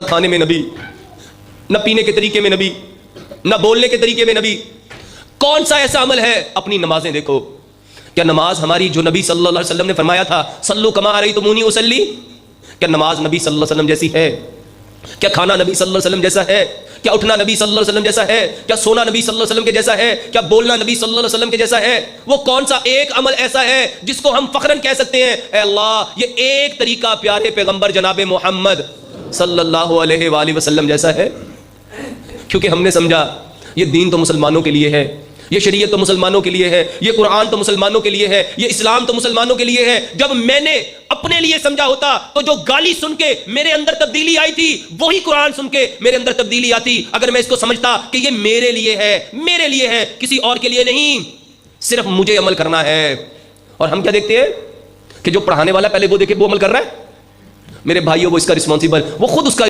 نہ کھانے میں نبی، نہ پینے کے طریقے میں نبی، نہ بولنے کے طریقے میں نبی۔ کون سا ایسا عمل ہے؟ اپنی نمازیں دیکھو، کیا نماز ہماری جو نبی صلی اللہ علیہ وسلم نے فرمایا تھا صلو کما رأیتمونی اصلی، کیا نماز نبی صلی اللہ علیہ وسلم جیسی ہے؟ کیا کھانا نبی صلی اللہ علیہ وسلم جیسا ہے؟ کیا اٹھنا نبی صلی اللہ علیہ وسلم جیسا ہے؟ کیا سونا نبی صلی اللہ علیہ وسلم کے جیسا ہے؟ کیا بولنا نبی صلی اللہ علیہ وسلم کے جیسا ہے؟ وہ کون سا ایک عمل ایسا ہے جس کو ہم فخراً کہہ سکتے ہیں اے اللہ یہ ایک طریقہ پیارے پیغمبر جناب محمد صلی اللہ علیہ وآلہ وسلم جیسا ہے؟ کیونکہ ہم نے سمجھا یہ دین تو مسلمانوں کے لیے ہے، یہ شریعت تو مسلمانوں کے لیے ہے، یہ قرآن تو مسلمانوں کے لیے ہے، یہ اسلام تو مسلمانوں کے لیے ہے۔ جب میں نے اپنے لیے سمجھا ہوتا تو جو گالی سن کے میرے اندر تبدیلی آئی تھی وہی قرآن سن کے میرے اندر تبدیلی آتی۔ اگر میں اس کو سمجھتا کہ یہ میرے لیے ہے کسی اور کے لیے نہیں، صرف مجھے عمل کرنا ہے۔ اور ہم کیا دیکھتے ہیں کہ جو پڑھانے والا پہلے وہ دیکھے وہ عمل کر رہا ہے، میرے بھائیوں وہ اس کا رسپانسیبل، وہ خود اس کا